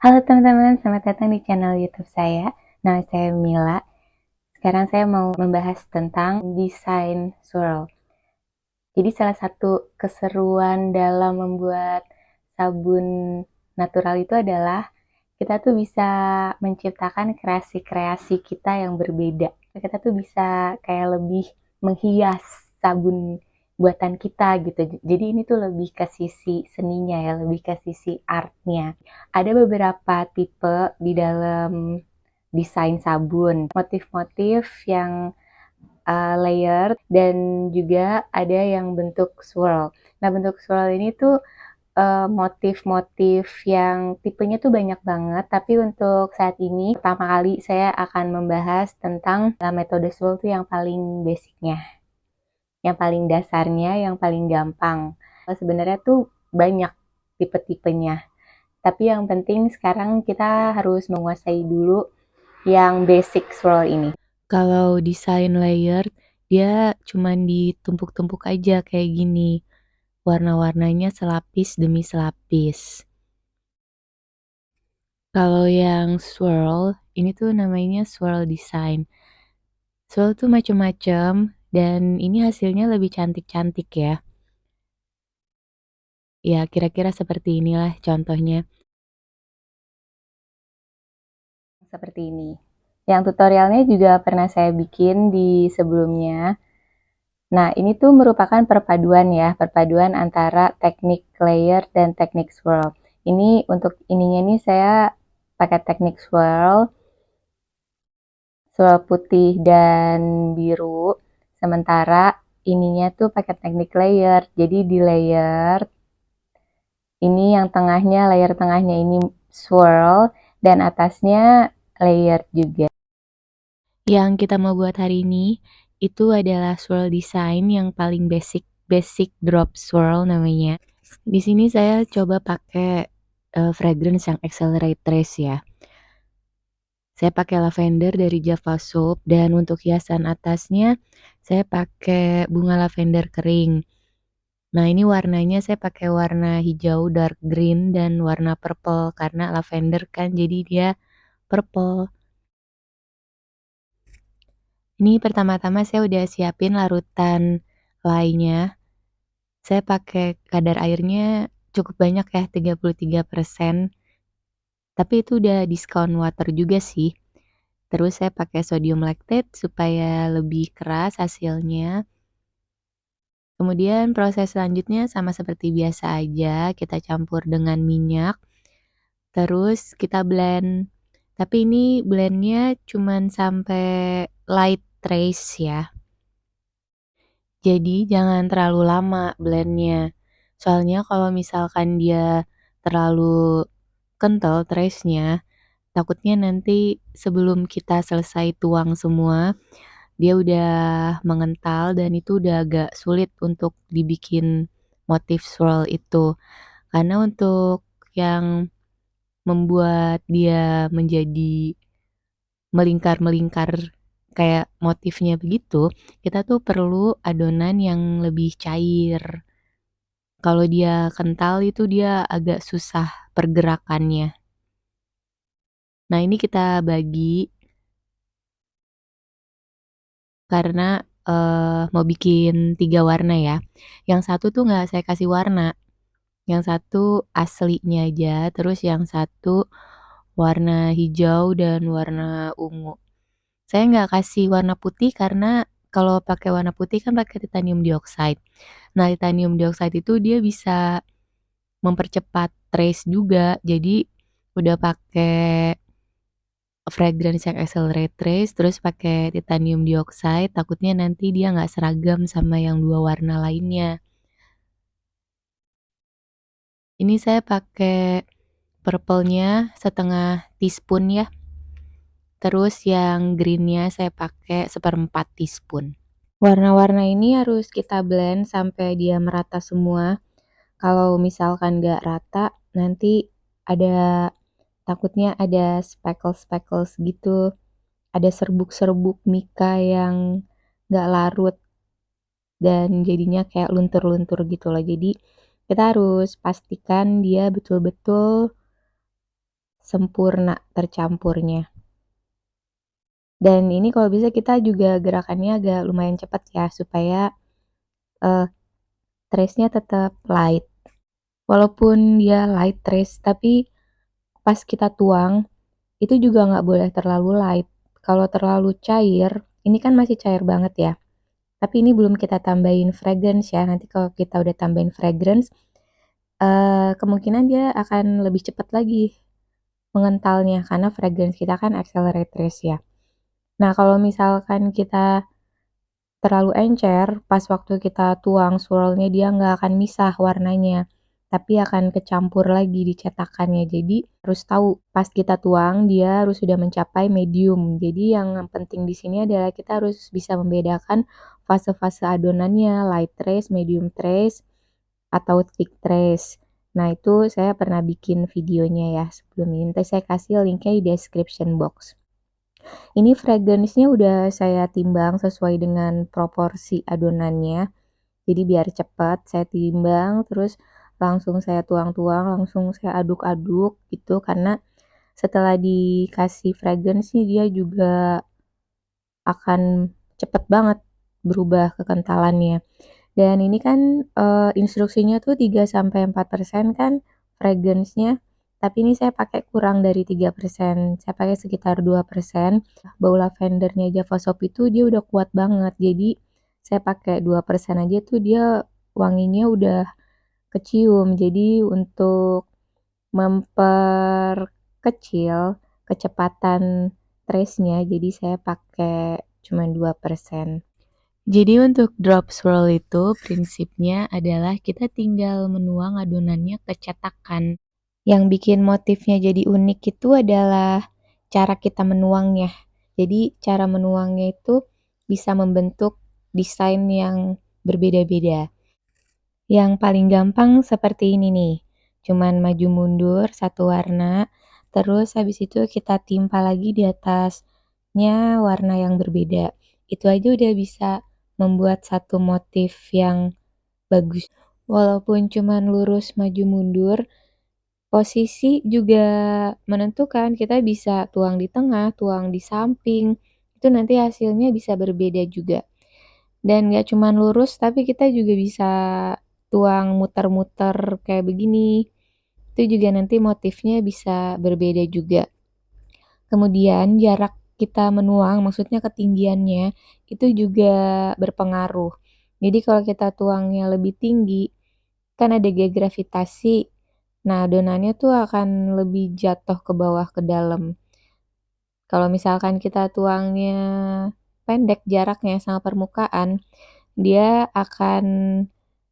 Halo teman-teman, selamat datang di channel YouTube saya. Nama saya Mila. Sekarang saya mau membahas tentang desain swirl. Jadi salah satu keseruan dalam membuat sabun natural itu adalah kita tuh bisa menciptakan kreasi-kreasi kita yang berbeda. Kita tuh bisa kayak lebih menghias sabun buatan kita gitu. Jadi ini tuh lebih ke sisi seninya ya, lebih ke sisi artnya. Ada beberapa tipe di dalam desain sabun, motif-motif yang layer dan juga ada yang bentuk swirl. Nah, bentuk swirl ini tuh motif-motif yang tipenya tuh banyak banget, tapi untuk saat ini pertama kali saya akan membahas tentang metode swirl tuh yang paling basicnya, yang paling dasarnya, yang paling gampang. Sebenarnya tuh banyak tipe-tipenya, tapi yang penting sekarang kita harus menguasai dulu yang basic swirl ini. Kalau desain layer, dia cuman ditumpuk-tumpuk aja kayak gini. Warna-warnanya selapis demi selapis. Kalau yang swirl, ini tuh namanya swirl design. Swirl tuh macem-macem, dan ini hasilnya lebih cantik-cantik ya. Ya, kira-kira seperti inilah contohnya. Seperti ini. Yang tutorialnya juga pernah saya bikin di sebelumnya. Nah, ini tuh merupakan perpaduan ya, perpaduan antara teknik layer dan teknik swirl. Ini untuk ininya nih saya pakai teknik swirl, swirl putih dan biru. Sementara ininya tuh pakai teknik layer. Jadi di layer ini yang tengahnya, layer tengahnya ini swirl dan atasnya layer juga. Yang kita mau buat hari ini itu adalah swirl design yang paling basic drop swirl namanya. Di sini saya coba pakai fragrance yang Accelerate Trace ya. Saya pakai lavender dari Java Soap dan untuk hiasan atasnya saya pakai bunga lavender kering. Nah, ini warnanya saya pakai warna hijau dark green dan warna purple karena lavender kan jadi dia purple. Ini pertama-tama saya udah siapin larutan lainnya. Saya pakai kadar airnya cukup banyak ya, 33%. Tapi itu udah diskon water juga sih. Terus saya pakai sodium lactate supaya lebih keras hasilnya. Kemudian proses selanjutnya sama seperti biasa aja, kita campur dengan minyak. Terus kita blend. Tapi ini blendnya cuman sampai light trace ya. Jadi jangan terlalu lama blendnya. Soalnya kalau misalkan dia terlalu kental trace-nya, takutnya nanti sebelum kita selesai tuang semua, dia udah mengental dan itu udah agak sulit untuk dibikin motif swirl itu. Karena untuk yang membuat dia menjadi melingkar-melingkar kayak motifnya begitu, kita tuh perlu adonan yang lebih cair. Kalau dia kental itu dia agak susah pergerakannya. Nah, ini kita bagi karena mau bikin 3 warna ya. Yang satu tuh nggak saya kasih warna, yang satu aslinya aja, terus yang satu warna hijau dan warna ungu. Saya nggak kasih warna putih karena kalau pakai warna putih kan pakai titanium dioxide. Nah, titanium dioxide itu dia bisa mempercepat trace juga. Jadi udah pakai fragrance yang Accelerate Trace terus pakai titanium dioxide, takutnya nanti dia nggak seragam sama yang 2 warna lainnya. Ini saya pakai purple-nya setengah teaspoon ya. Terus yang green-nya saya pakai 1/4 teaspoon. Warna-warna ini harus kita blend sampai dia merata semua. Kalau misalkan nggak rata, nanti ada takutnya ada speckles-speckles gitu. Ada serbuk-serbuk mika yang nggak larut dan jadinya kayak luntur-luntur gitu loh. Jadi kita harus pastikan dia betul-betul sempurna tercampurnya. Dan ini kalau bisa kita juga gerakannya agak lumayan cepat ya, supaya trace-nya tetap light. Walaupun dia light trace, tapi pas kita tuang, itu juga nggak boleh terlalu light. Kalau terlalu cair, ini kan masih cair banget ya. Tapi ini belum kita tambahin fragrance ya. Nanti kalau kita udah tambahin fragrance, kemungkinan dia akan lebih cepat lagi mengentalnya karena fragrance kita kan accelerate trace ya. Nah, kalau misalkan kita terlalu encer, pas waktu kita tuang swirlnya dia nggak akan misah warnanya, tapi akan kecampur lagi di cetakannya. Jadi harus tahu pas kita tuang dia harus sudah mencapai medium. Jadi yang penting di sini adalah kita harus bisa membedakan fase-fase adonannya, light trace, medium trace, atau thick trace. Nah, itu saya pernah bikin videonya ya sebelum ini. Nanti saya kasih linknya di description box. Ini fragrance-nya udah saya timbang sesuai dengan proporsi adonannya. Jadi biar cepat saya timbang, terus langsung saya tuang-tuang, langsung saya aduk-aduk gitu. Karena setelah dikasih fragrance nih dia juga akan cepet banget berubah kekentalannya. Dan ini kan instruksinya tuh 3-4% kan fragrance-nya. Tapi ini saya pakai kurang dari 3%. Saya pakai sekitar 2%. Bau lavendernya Java Shop itu dia udah kuat banget. Jadi saya pakai 2% aja tuh dia wanginya udah kecium. Jadi untuk memperkecil kecepatan trace-nya, jadi saya pakai cuma 2%. Jadi untuk drop swirl itu prinsipnya adalah kita tinggal menuang adonannya ke cetakan. Yang bikin motifnya jadi unik itu adalah cara kita menuangnya. Jadi cara menuangnya itu bisa membentuk desain yang berbeda-beda. Yang paling gampang seperti ini nih. Cuman maju mundur satu warna, terus habis itu kita timpa lagi di atasnya warna yang berbeda. Itu aja udah bisa membuat satu motif yang bagus. Walaupun cuman lurus maju mundur, posisi juga menentukan. Kita bisa tuang di tengah, tuang di samping. Itu nanti hasilnya bisa berbeda juga. Dan gak cuman lurus, tapi kita juga bisa tuang muter-muter kayak begini. Itu juga nanti motifnya bisa berbeda juga. Kemudian jarak kita menuang, maksudnya ketinggiannya, itu juga berpengaruh. Jadi kalau kita tuangnya lebih tinggi, kan ada gaya gravitasi. Nah, adonannya tuh akan lebih jatuh ke bawah ke dalam. Kalau misalkan kita tuangnya pendek jaraknya sama permukaan, dia akan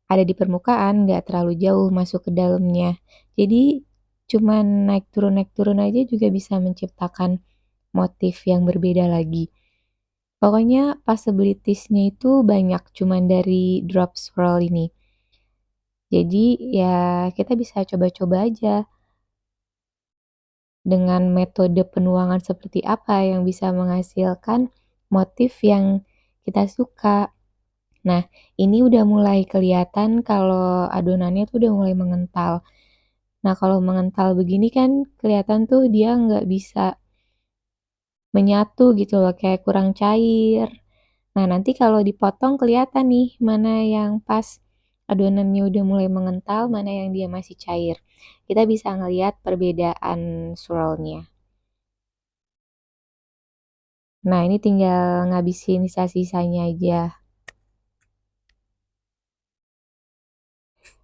ada di permukaan, nggak terlalu jauh masuk ke dalamnya. Jadi cuman naik turun aja juga bisa menciptakan motif yang berbeda lagi. Pokoknya possibilities-nya itu banyak cuman dari drop swirl ini. Jadi ya kita bisa coba-coba aja dengan metode penuangan seperti apa yang bisa menghasilkan motif yang kita suka. Nah, ini udah mulai kelihatan kalau adonannya tuh udah mulai mengental. Nah, kalau mengental begini kan kelihatan tuh dia nggak bisa menyatu gitu loh, kayak kurang cair. Nah, nanti kalau dipotong kelihatan nih mana yang pas adonannya udah mulai mengental, mana yang dia masih cair. Kita bisa ngelihat perbedaan swirlnya. Nah, ini tinggal ngabisin sisa-sisanya aja.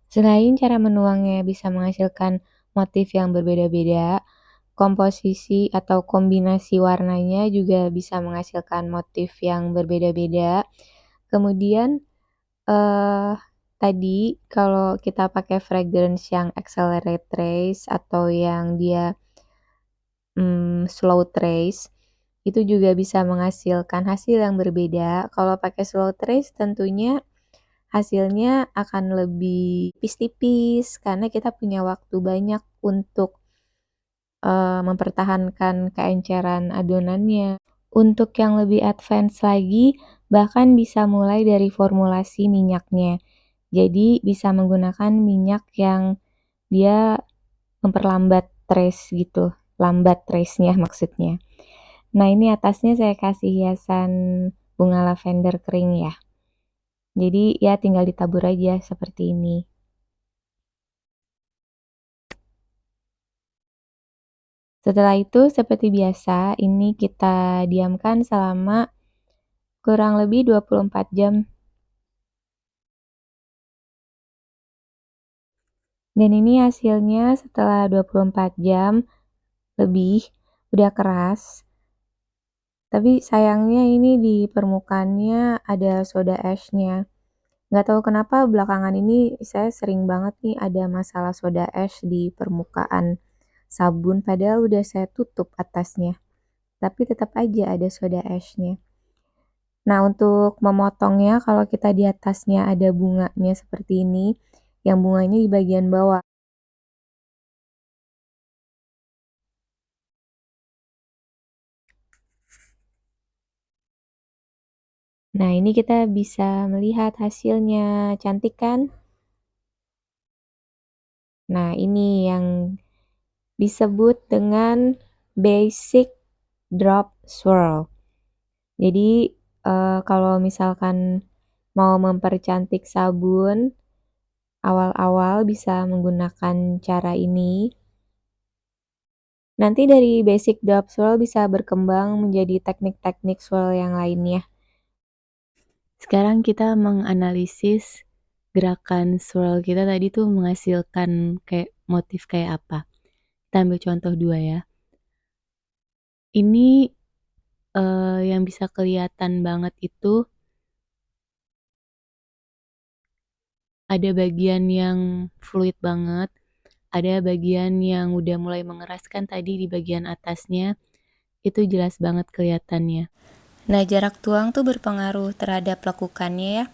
Selain cara menuangnya bisa menghasilkan motif yang berbeda-beda, komposisi atau kombinasi warnanya juga bisa menghasilkan motif yang berbeda-beda. Kemudian tadi kalau kita pakai fragrance yang accelerate trace atau yang dia slow trace, itu juga bisa menghasilkan hasil yang berbeda. Kalau pakai slow trace tentunya hasilnya akan lebih tipis-tipis karena kita punya waktu banyak untuk mempertahankan keenceran adonannya. Untuk yang lebih advance lagi, bahkan bisa mulai dari formulasi minyaknya. Jadi bisa menggunakan minyak yang dia memperlambat trace gitu. lambat trace-nya maksudnya. Nah, ini atasnya saya kasih hiasan bunga lavender kering ya. Jadi ya tinggal ditabur aja seperti ini. Setelah itu seperti biasa, ini kita diamkan selama kurang lebih 24 jam. Dan ini hasilnya setelah 24 jam lebih, udah keras. Tapi sayangnya ini di permukaannya ada soda ash-nya. Nggak tahu kenapa belakangan ini saya sering banget nih ada masalah soda ash di permukaan sabun, padahal udah saya tutup atasnya. Tapi tetap aja ada soda ash-nya. Nah, untuk memotongnya kalau kita di atasnya ada bunganya seperti ini, yang bunganya di bagian bawah. Nah, ini kita bisa melihat hasilnya, cantik kan? Nah, ini yang disebut dengan basic drop swirl. Jadi, kalau misalkan mau mempercantik sabun, awal-awal bisa menggunakan cara ini. Nanti dari basic drop swirl bisa berkembang menjadi teknik-teknik swirl yang lainnya. Sekarang kita menganalisis gerakan swirl kita tadi tuh menghasilkan kayak motif kayak apa. Kita ambil contoh 2 ya. Ini yang bisa kelihatan banget itu ada bagian yang fluid banget, ada bagian yang udah mulai mengeraskan tadi di bagian atasnya, itu jelas banget kelihatannya. Nah, jarak tuang tuh berpengaruh terhadap lekukannya ya.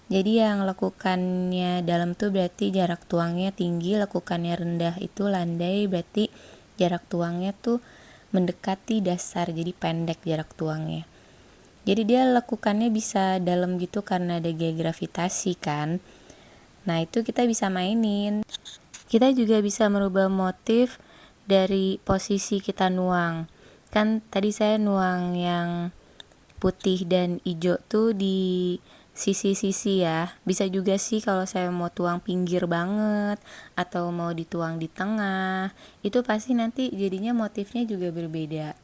Jadi yang lekukannya dalam tuh berarti jarak tuangnya tinggi, lekukannya rendah itu landai, berarti jarak tuangnya tuh mendekati dasar, jadi pendek jarak tuangnya. Jadi dia lekukannya bisa dalam gitu karena ada gaya gravitasi kan. Nah, itu kita bisa mainin. Kita juga bisa merubah motif dari posisi kita nuang. Kan tadi saya nuang yang putih dan hijau tuh di sisi-sisi ya. Bisa juga sih kalau saya mau tuang pinggir banget atau mau dituang di tengah, itu pasti nanti jadinya motifnya juga berbeda.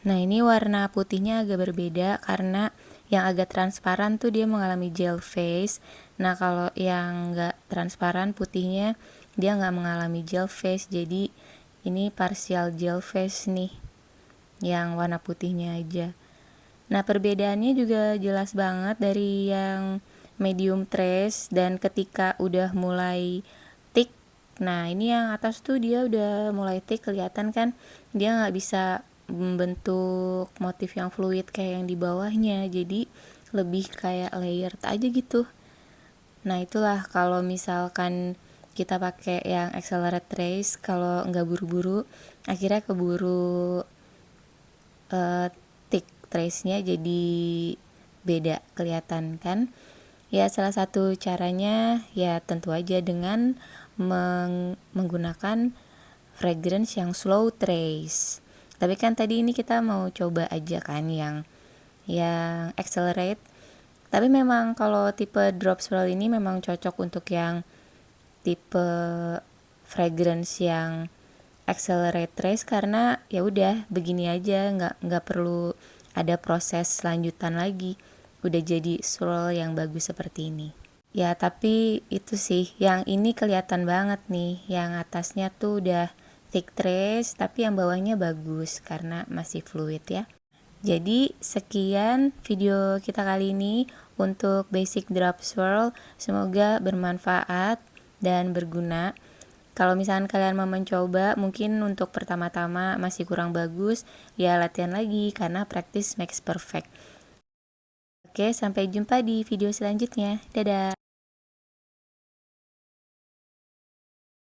Nah, ini warna putihnya agak berbeda karena yang agak transparan tuh dia mengalami gel face. Nah, kalau yang nggak transparan putihnya dia nggak mengalami gel face, jadi ini partial gel face nih, yang warna putihnya aja. Nah, perbedaannya juga jelas banget dari yang medium trace dan ketika udah mulai thick. Nah, ini yang atas tuh dia udah mulai thick, kelihatan kan dia nggak bisa membentuk motif yang fluid kayak yang di bawahnya, jadi lebih kayak layered aja gitu. Nah, itulah kalau misalkan kita pakai yang accelerate trace, kalau nggak buru-buru akhirnya keburu thick trace-nya jadi beda, kelihatan kan. Ya, salah satu caranya ya tentu aja dengan menggunakan fragrance yang slow trace. Tapi kan tadi ini kita mau coba aja kan yang accelerate. Tapi memang kalau tipe drop swirl ini memang cocok untuk yang tipe fragrance yang accelerate trace karena ya udah begini aja, nggak perlu ada proses lanjutan lagi, udah jadi swirl yang bagus seperti ini. Ya, tapi itu sih yang ini kelihatan banget nih, yang atasnya tuh udah thick trace tapi yang bawahnya bagus karena masih fluid ya. Jadi sekian video kita kali ini untuk basic drop swirl, semoga bermanfaat dan berguna. Kalau misalkan kalian mau mencoba, mungkin untuk pertama-tama masih kurang bagus, ya latihan lagi karena practice makes perfect. Oke, sampai jumpa di video selanjutnya. Dadah!